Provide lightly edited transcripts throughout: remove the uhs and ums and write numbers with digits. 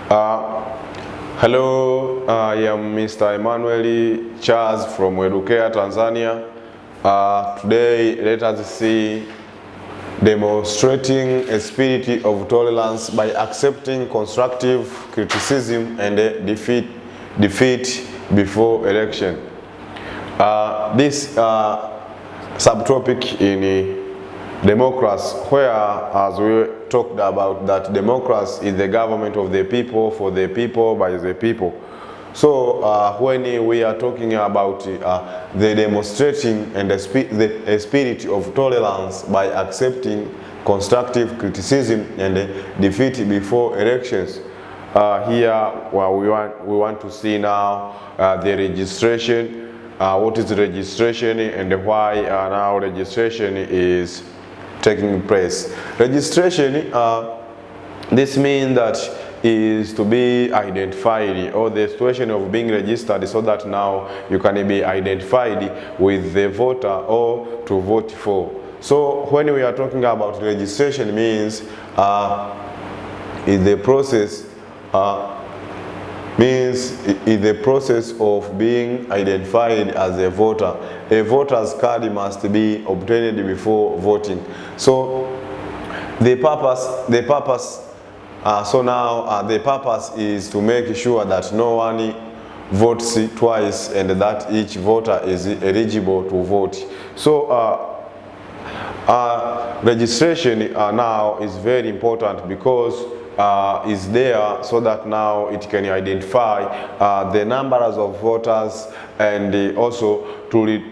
Uh, Hello, I am Mr. Emmanuel Charles from Educare, Tanzania. Today, let us see demonstrating a spirit of tolerance by accepting constructive criticism and defeat before election. This subtopic in democracy, where as we talked about that democracy is the government of the people, for the people, by the people. So when we are talking about the demonstrating and the spirit of tolerance by accepting constructive criticism and defeat before elections, here we want to see now the registration. What is registration and why now registration is taking place. Registration, this means that is to be identified, or the situation of being registered, so that now you can be identified with the voter or to vote for. So when we are talking about registration, means is the process of being identified as a voter. A voter's card must be obtained before voting. So the purpose is to make sure that no one votes twice and that each voter is eligible to vote. So registration now is very important because is there so that now it can identify the numbers of voters and also to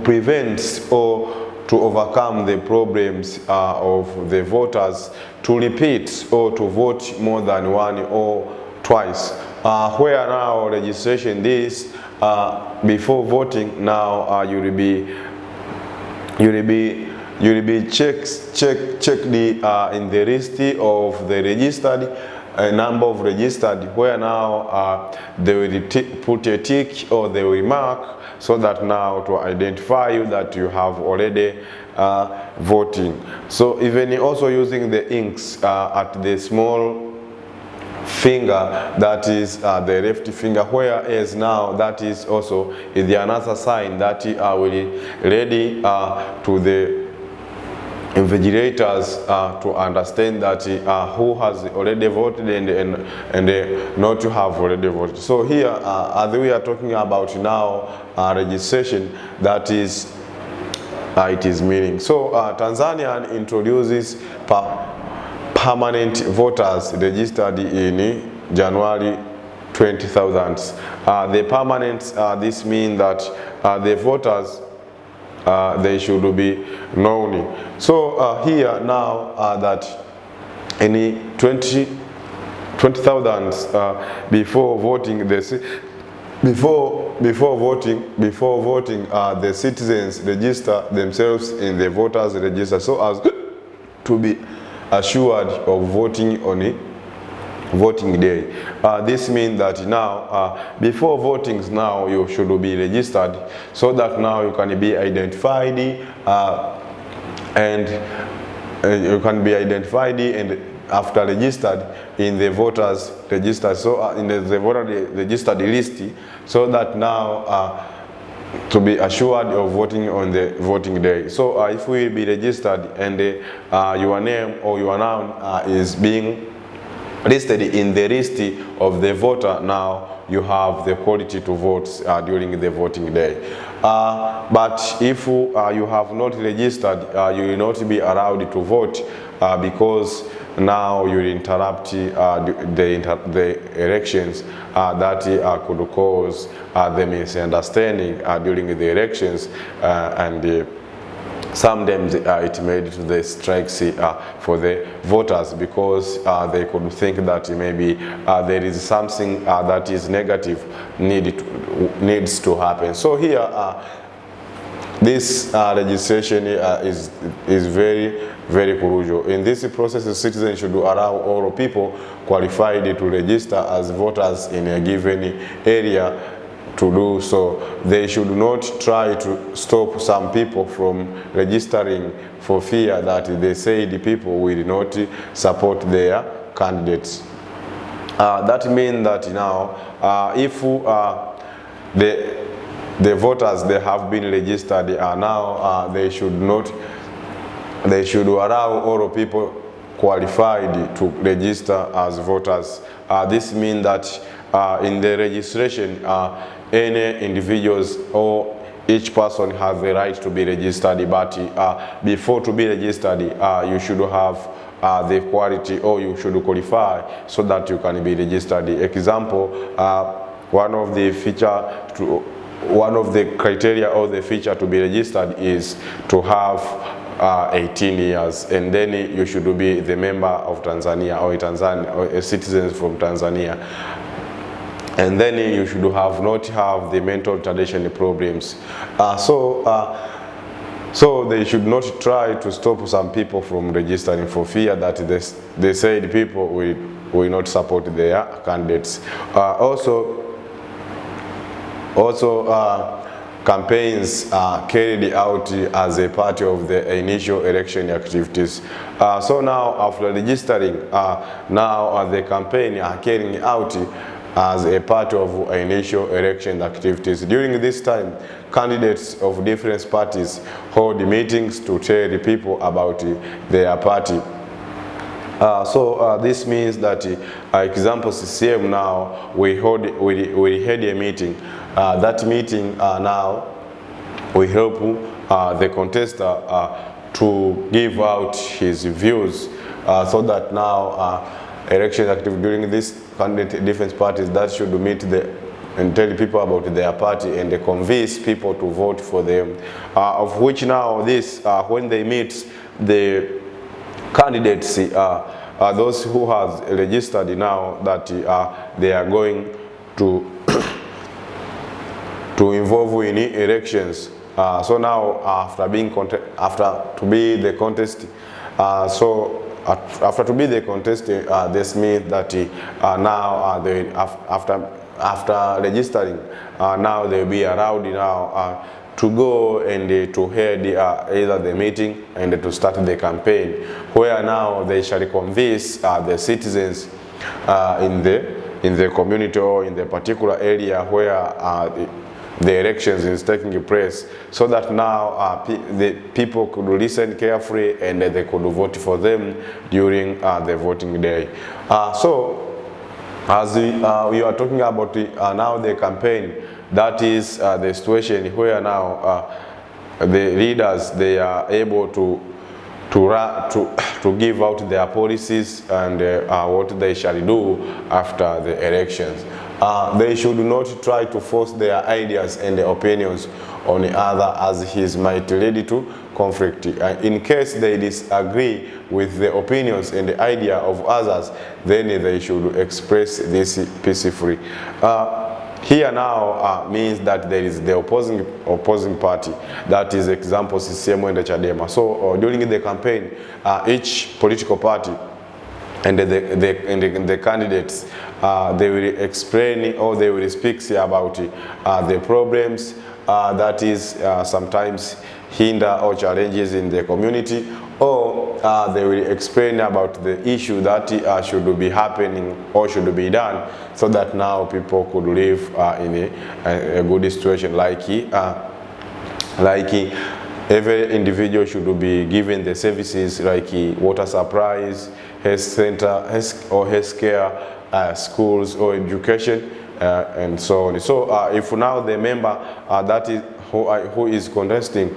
prevent or to overcome the problems of the voters to repeat or to vote more than one or twice. Where now registration this before voting, now you will be checked in the list of the registered number of registered, where now they will put a tick or they will mark, so that now to identify you that you have already voting. So even also using the inks at the small finger, that is the left finger, whereas now that is also is the another sign that will ready to the invigilators to understand that who has already voted and not to have already voted. So here as we are talking about now registration, that is it is meaning. So Tanzania introduces permanent voters registered in January 2000. The permanent, this means that the voters they should be known. So here now that in 20,000 before voting, before voting, the citizens register themselves in the voters register, so as to be assured of voting on it. Voting day. This means that now before votings, now you should be registered, so that now you can be identified and after registered in the voters register, so in the voter registered list, so that now to be assured of voting on the voting day. So if we be registered and your name or your noun is being listed in the list of the voter, now you have the quality to vote during the voting day. But if you have not registered, you will not be allowed to vote because now you will interrupt the elections that could cause the misunderstanding during the elections and sometimes it made to the strikes for the voters because they could think that maybe there is something that is negative needs to happen. So here this registration is very crucial. In this process, the citizens should allow all people qualified to register as voters in a given area to do so. They should not try to stop some people from registering for fear that they say the people will not support their candidates. That means that now if the voters they have been registered, now they should allow all people qualified to register as voters. This means that in the registration, any individuals or each person has the right to be registered, but before to be registered, you should have the quality, or you should qualify so that you can be registered. Example, one of the criteria or the feature to be registered is to have 18 years, and then you should be the member of Tanzania or a citizen from Tanzania. And then you should not have the mental retardation problems. So they should not try to stop some people from registering for fear that they said people will not support their candidates. Also, campaigns are carried out as a part of the initial election activities. So now after registering, now the campaign are carrying out as a part of initial election activities. During this time, candidates of different parties hold meetings to tell the people about their party. This means that, example, CCM now, we had a meeting. That meeting now we help the contestant to give out his views, so that now election active during this candidate different parties that should meet and tell people about their party and they convince people to vote for them. Of which now this when they meet the candidates, those who have registered now that they are going to involve in elections. So now after to be the contest, after to be the contestant, this means that now after registering, now they will be allowed now to go and to head either the meeting and to start the campaign, where now they shall convince the citizens in the community or in the particular area where the elections is taking place, so that now the people could listen carefully and they could vote for them during the voting day. So as we are talking about now the campaign, that is the situation where now the leaders, they are able to give out their policies and what they shall do after the elections. They should not try to force their ideas and their opinions on the other, as his might lead to conflict. In case they disagree with the opinions and the idea of others, then they should express this peacefully. Here now means that there is the opposing party, that is example CCM and Chadema. So during the campaign, each political party and the candidates, they will explain or they will speak about the problems that is sometimes hinder or challenges in the community, or they will explain about the issue that should be happening or should be done, so that now people could live in a good situation, like every individual should be given the services like water supplies, health center, health care, schools or education, and so on. So if now the member that is who is contesting,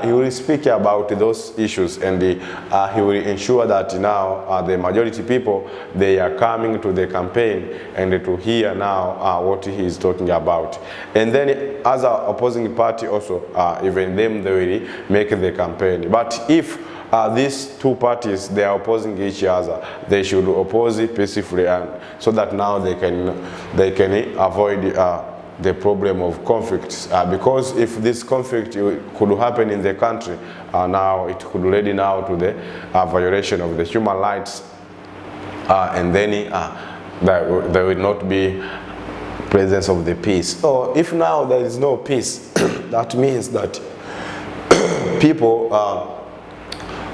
he will speak about those issues, and he will ensure that now the majority people, they are coming to the campaign and to hear now what he is talking about. And then as an opposing party also, even them, they will make the campaign. But if these two parties, they are opposing each other, they should oppose it peacefully, and so that now they can avoid the problem of conflicts, because if this conflict could happen in the country, now it could lead now to the violation of the human rights, and then there will not be presence of the peace. So if now there is no peace, that means that people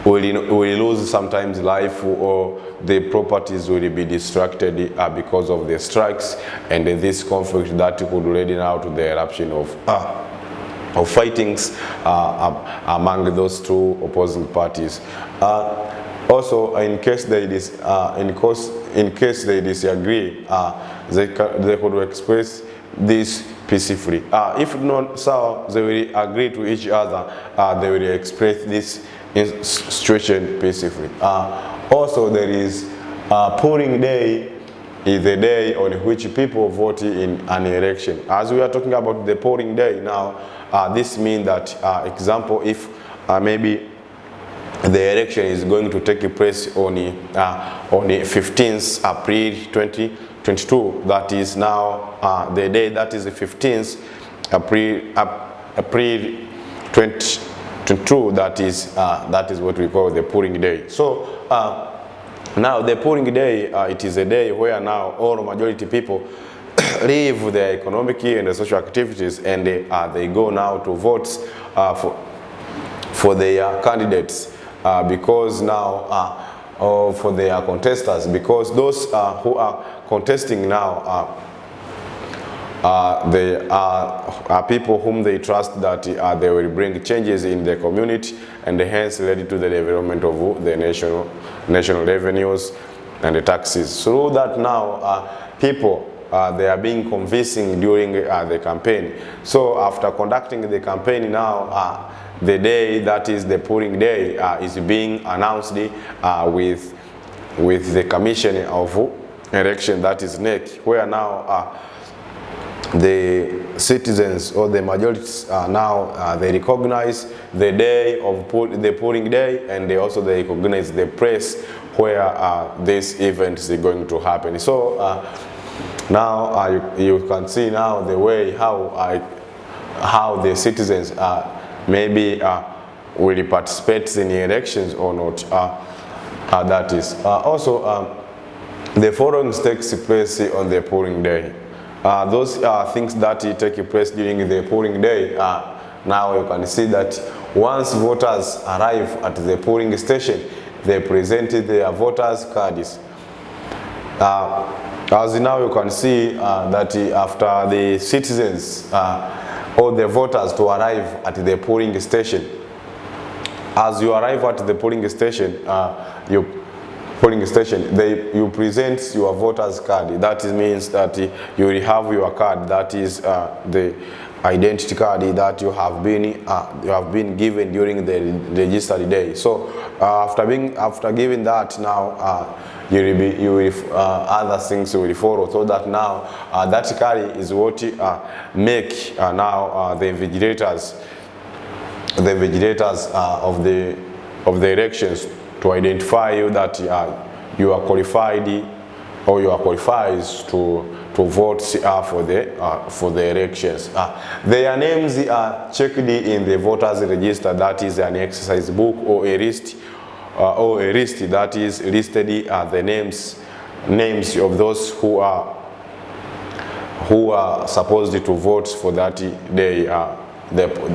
will lose sometimes life, or the properties will be distracted because of the strikes and this conflict that could lead now to the eruption of fightings among those two opposing parties. Also, in case they disagree, they could express this peacefully. If not so, they will agree to each other. They will express this situation peacefully. Also, there is polling day is the day on which people vote in an election. As we are talking about the polling day now, this means that, example, if maybe the election is going to take place on the 15th April 2022, that is now the day that is the 15th April 2022, that is what we call the polling day. So now the polling day, it is a day where now all majority people leave their economic and the social activities, and they go now to vote for their candidates, because now for their contestants, because those who are contesting now they are people whom they trust that they will bring changes in the community, and hence lead to the development of the national revenues and the taxes. Through that now people they are being convincing during the campaign. So after conducting the campaign now, the day that is the polling day is being announced with the Commission of Election, that is NEC, where now the citizens or the majorities now they recognize the day of the polling day, and they recognize the place where this event is going to happen. So now you can see now the way how the citizens maybe will participate in the elections or not. That is also the following takes place on the polling day. Those are things that take place during the polling day. Now you can see that once voters arrive at the polling station, they presented their voters' cards. As now you can see that after the citizens or the voters to arrive at the polling station, as you arrive at the polling station, you present your voter's card. That means that you will have your card, that is the identity card that you have been given during the registered day. So after giving that, now other things will follow, so that now that card is what make now the invigilators of the elections to identify you that you are qualified or you are qualified to vote for the elections. Their names are checked in the voters register, that is an exercise book or a list that is listed the names of those who are supposed to vote for that day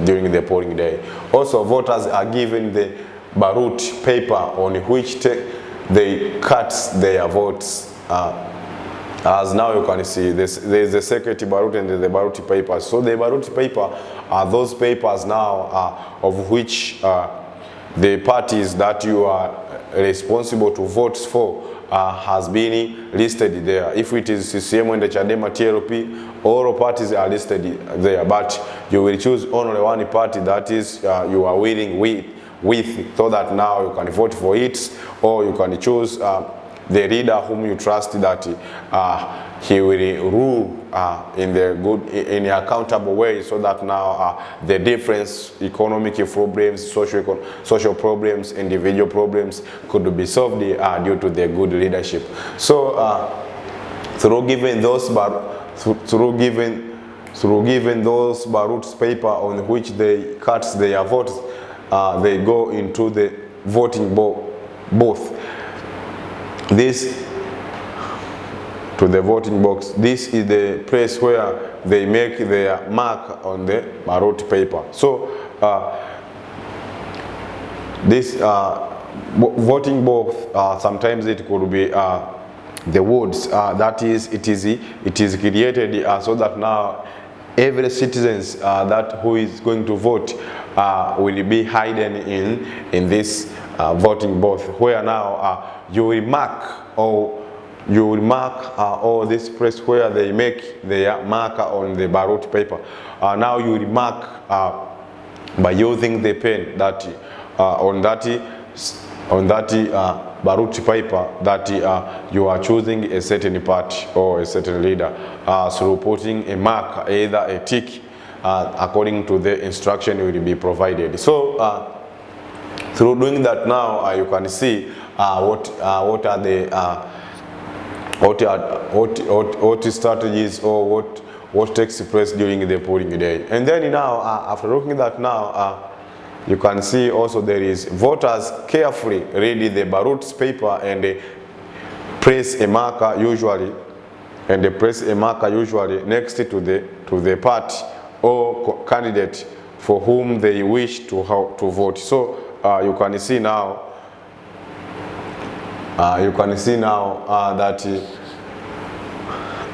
during the polling day. Also, voters are given the ballot paper on which they cut their votes. As now you can see, there is the secret ballot and the ballot papers. So the ballot paper are those papers now of which the parties that you are responsible to vote for has been listed there. If it is CCM and the Chadema TLP, all parties are listed there, but you will choose only one party that is you are willing with, so that now you can vote for it, or you can choose the leader whom you trust that he will rule in a accountable way, so that now the different economic problems, social problems, individual problems could be solved due to their good leadership. So through giving those ballot paper on which they cut their votes, they go into the voting booth. This to the voting box. This is the place where they make their mark on the ballot paper. So this voting box, sometimes it could be the words, that is, it is created so that now every citizens that who is going to vote will be hidden in this voting box, where now you will mark all this place where they make their marker on the ballot paper. Now you will mark by using the pen that on that ballot paper that you are choosing a certain party or a certain leader, through putting a mark, either a tick, according to the instruction will be provided. So through doing that now, you can see what are the what strategies or what takes place during the polling day. And then now, after looking at that now, you can see also there is voters carefully read the ballot paper and they press a marker usually, next to the party or candidate for whom they wish to vote. So you can see now that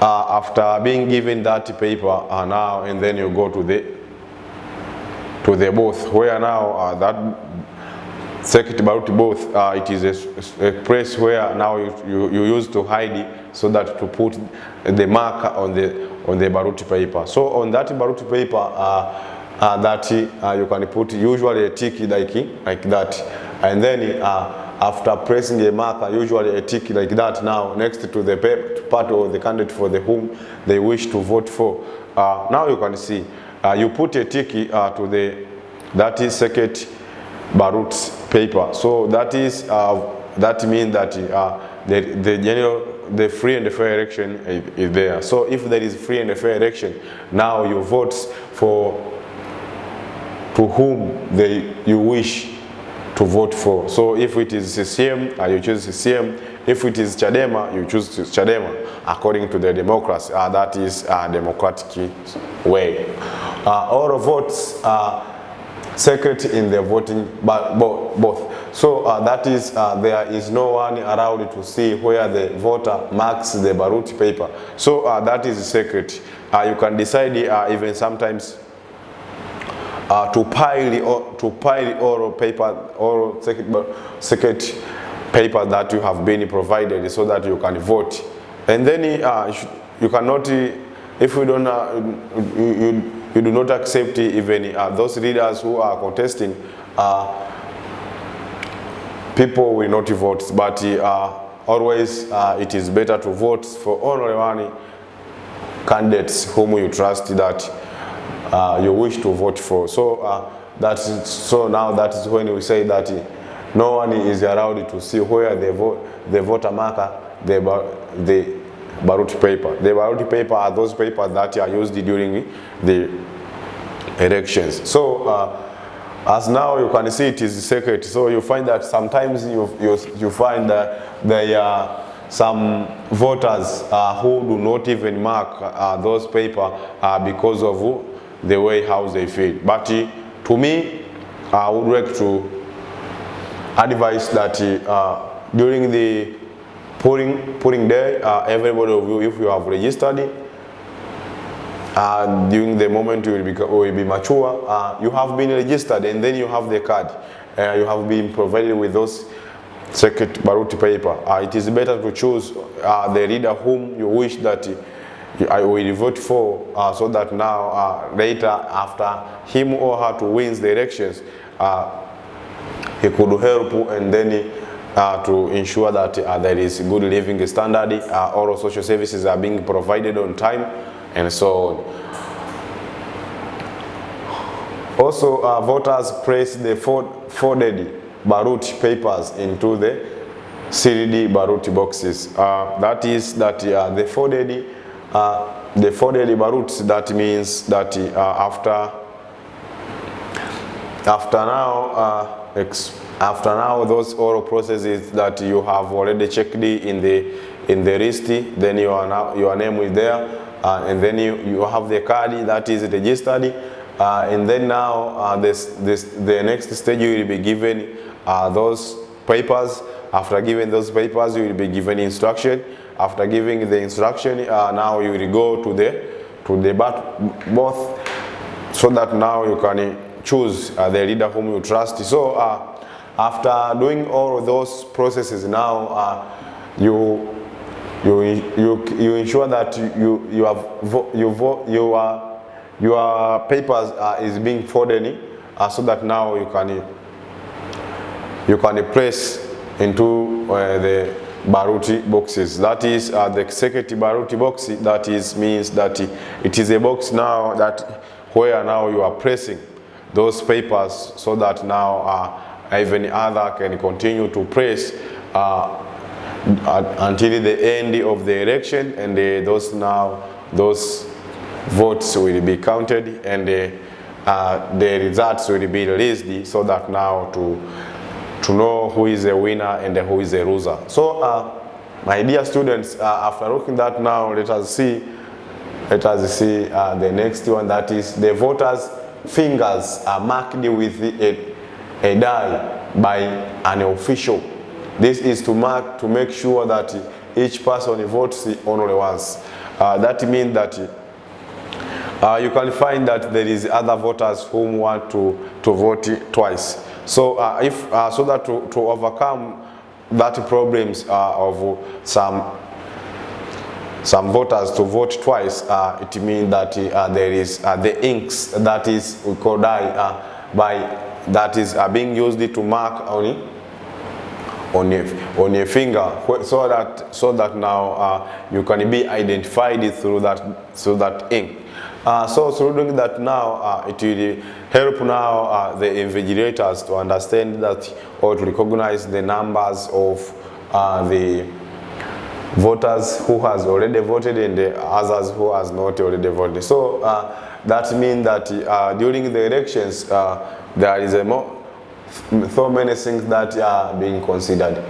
after being given that paper now, and then you go to the booth, where now that second ballot booth, it is a place where now you use to hide, so that to put the marker on the ballot paper. So on that ballot paper, that you can put usually a tick like that, and then after pressing a marker, usually a tick like that, now next to the party or the candidate for whom they wish to vote for, now you can see you put a tick to that is second ballot paper. So that is that means that the free and fair election is there. So if there is free and fair election, now you vote to whom you wish to vote for. So if it is CCM, you choose CCM. If it is Chadema, you choose Chadema, according to the democracy. That is a democratic way. All votes are secret in the voting both. So that is there is no one allowed to see where the voter marks the ballot paper. So that is secret. You can decide even sometimes to pile all paper, all secret paper that you have been provided, so that you can vote. And then you cannot, if you don't, you do not accept even those leaders who are contesting. People will not vote, but always it is better to vote for only one candidates whom you trust, that you wish to vote for. So now that is when we say that no one is allowed to see where the voter marker the ballot paper. The ballot paper are those papers that are used during the elections. So as now you can see, it is secret. So you find that sometimes you find that there are some voters who do not even mark those papers because of the way how they feel. But to me, I would like to advise that during the polling day, everybody of you, if you have registered, during the moment you will be mature, you have been registered, and then you have the card. You have been provided with those secret ballot paper. It is better to choose the leader whom you wish that I will vote for, so that now later, after him or her to win the elections, he could help, and then to ensure that there is good living standard, all social services are being provided on time, and so on. Also, voters place the folded ballot papers into the sealed ballot boxes. That is that the folded ballots, that means that after now those oral processes that you have already checked in in the list, then your name is there, and then you have the card that is registered, and then now the next stage you will be given those papers. After giving those papers, you will be given instruction. After giving the instruction, now you will go to the booth, so that now you can choose the leader whom you trust. So after doing all of those processes, now you ensure that your papers is being forwarded, so that now you can press into the ballot boxes. That is the second ballot box. That means that it is a box now where now you are pressing those papers, so that now even other can continue to press until the end of the election, and those votes will be counted, and the results will be released, so that now to know who is a winner and who is a loser. So my dear students, after looking that, now let us see the next one, that is the voters' fingers are marked with a die by an official. This is to make sure that each person votes only once. That means that you can find that there is other voters whom want to vote twice. So so that to overcome that problems of some voters to vote twice, it means that there is the inks, that is we call dye, that is being used to mark on your finger, so that now you can be identified through that ink. So through doing that, now it will help now the invigilators to understand that, or to recognize the numbers of the voters who has already voted and the others who has not already voted. So that means that during the elections there is so many things that are being considered.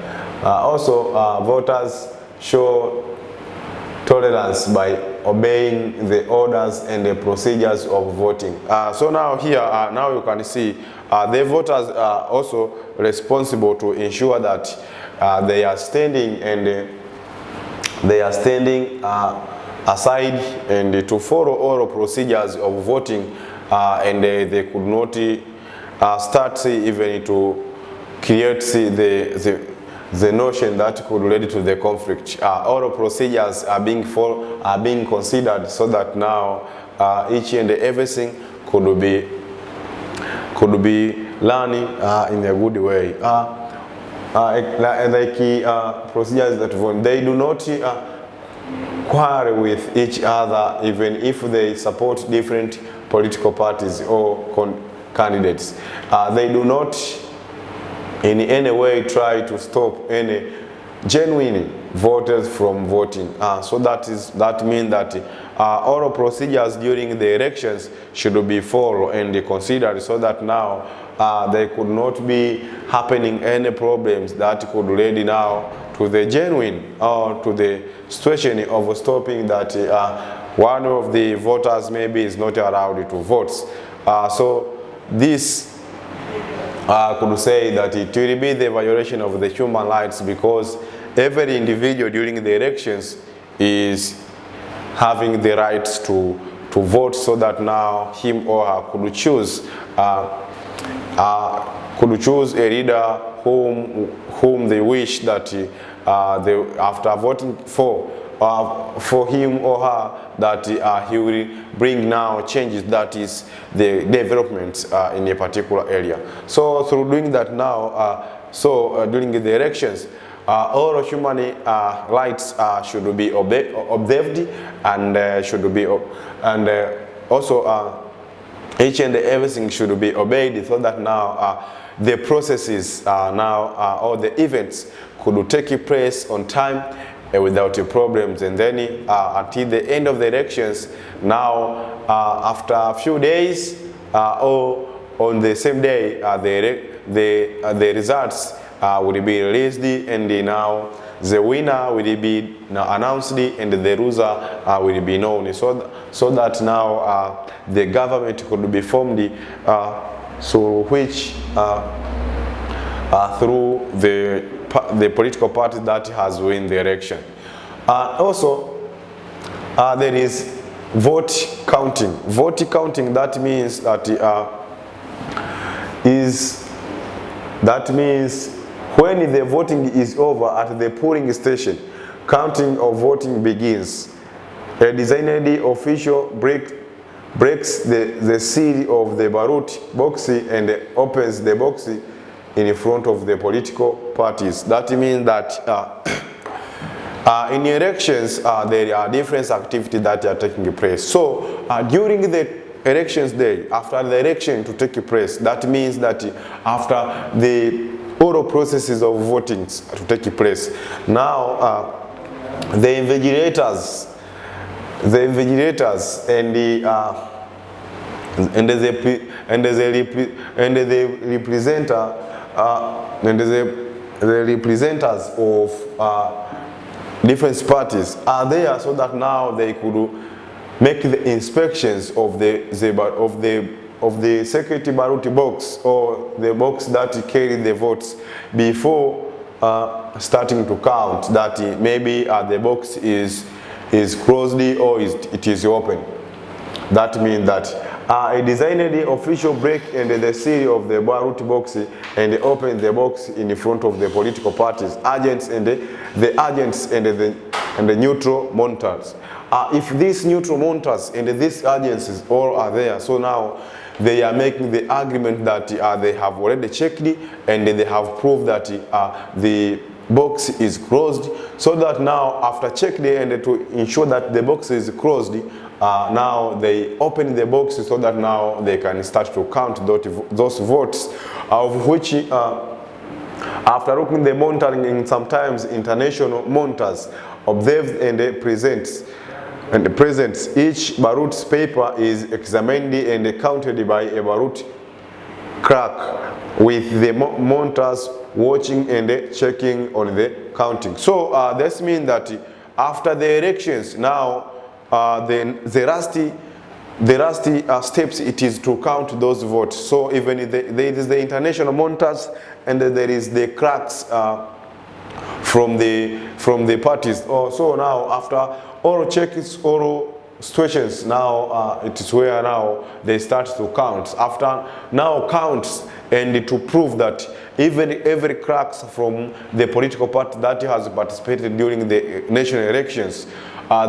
Also, voters show tolerance by obeying the orders and the procedures of voting. So now here, now you can see the voters are also responsible to ensure that they are standing aside and to follow all procedures of voting, and they could not start even to create the notion that could lead to the conflict. All procedures are being considered, so that now each and everything could be learning in a good way. Procedures that they do not quarrel with each other, even if they support different political parties or candidates. They do not in any way try to stop any genuine voters from voting. So that means that all procedures during the elections should be followed and considered, so that now there could not be happening any problems that could lead now to the genuine or to the situation of stopping that one of the voters maybe is not allowed to vote. So this could say that it will be the violation of the human rights, because every individual during the elections is having the rights to vote, so that now him or her could choose a leader whom they wish that after voting for him or her, that he will bring now changes, that is the developments in a particular area. So through doing that now, during the elections, all human rights should be observed, and also each and everything should be obeyed, so that now the processes all the events could take place on time without problems, and then until the end of the elections. Now after a few days or on the same day, the results will be released, and now the winner will be announced, and the loser will be known, so that now the government could be formed, so which through the political party that has won the election. Also, there is vote counting. Vote counting, that means that when the voting is over at the polling station, counting of voting begins. A designated official breaks the seal of the ballot box and opens the box in front of the political parties. That means that in elections, there are different activities that are taking place. So during the elections day, after the election to take place, that means that after the oral processes of voting to take place, now the invigilators and the representatives of different parties are there, so that now they could make the inspections of the security ballot box, or the box that carry the votes, before starting to count, that maybe the box is closed or it is open. That means that a designated official break and the seal of the ballot box and open the box in front of the political parties, agents and the neutral monitors. If these neutral monitors and these agents all are there, so now they are making the argument that they have already checked and they have proved that the box is closed, so that now after checking and to ensure that the box is closed, now they open the box, so that now they can start to count those votes, of which after looking the monitoring, and sometimes international monitors observe and presents. Each ballot paper is examined and counted by a ballot clerk, with the monitors watching and checking on the counting. So this means that after the elections, now the last steps it is to count those votes. So even there is the international monitors, and there is the clerks from the parties. So now after all checks, all situations, now it is where now they start to count. After now counts, and to prove that even every clerk from the political party that has participated during the national elections,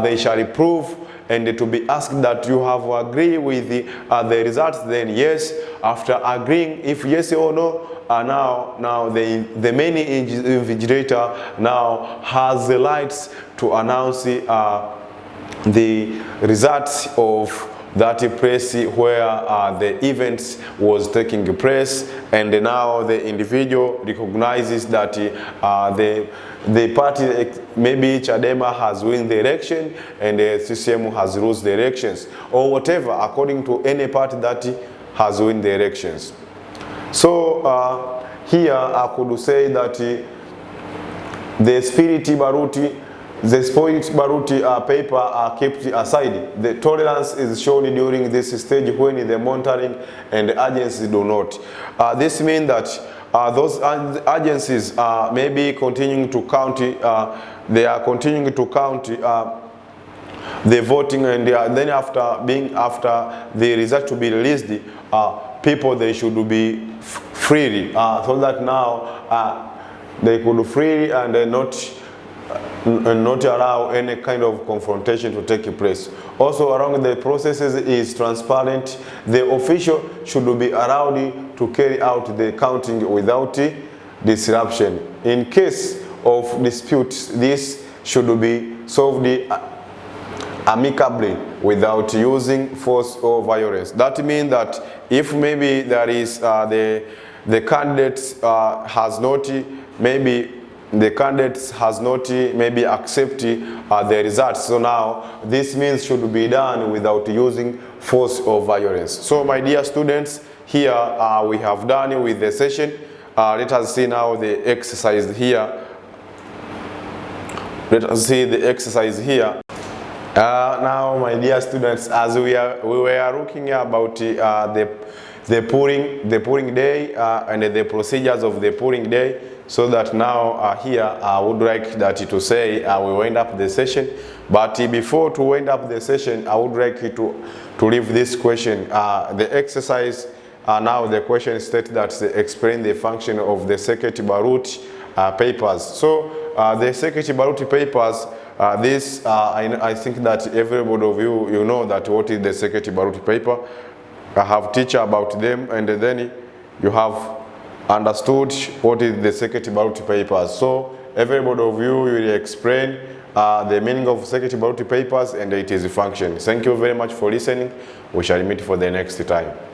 they shall prove and to be asked that you have agreed with the results, then yes. After agreeing, if yes or no, now the main invigilator now has the rights to announce the results of that place where the event was taking place, and now the individual recognizes that the party, maybe Chadema has won the election and the CCM has lost the elections, or whatever, according to any party that has won the elections. So here I could say that the spirit ballot, the spoiled ballot paper are kept aside. The tolerance is shown during this stage when the monitoring and the agencies do not. This means that those agencies are maybe continuing to count, they are continuing to count the voting, and then after the result to be released, people, they should be free, so that now they could freely and not allow any kind of confrontation to take place. Also, along the processes is transparent. The official should be allowed to carry out the counting without disruption. In case of disputes, this should be solved amicably without using force or violence. That means that if maybe there is the candidate has not maybe accept the results, so now this means should be done without using force or violence. So my dear students, here we have done with the session. let us see now the exercise here. Let us see the exercise here. Now, my dear students, as we were looking about the polling day and the procedures of the polling day, so that now here I would like that to say we wind up the session. But before to wind up the session, I would like to leave this question. The exercise now the question states that they explain the function of the circuit balut papers. So the circuit balut papers. I think that everybody of you know that what is the circuit balut paper. I have teacher about them, and then you have understood what is the circuit balut papers. So everybody of you will explain the meaning of circuit balut papers and its function. Thank you very much for listening. We shall meet for the next time.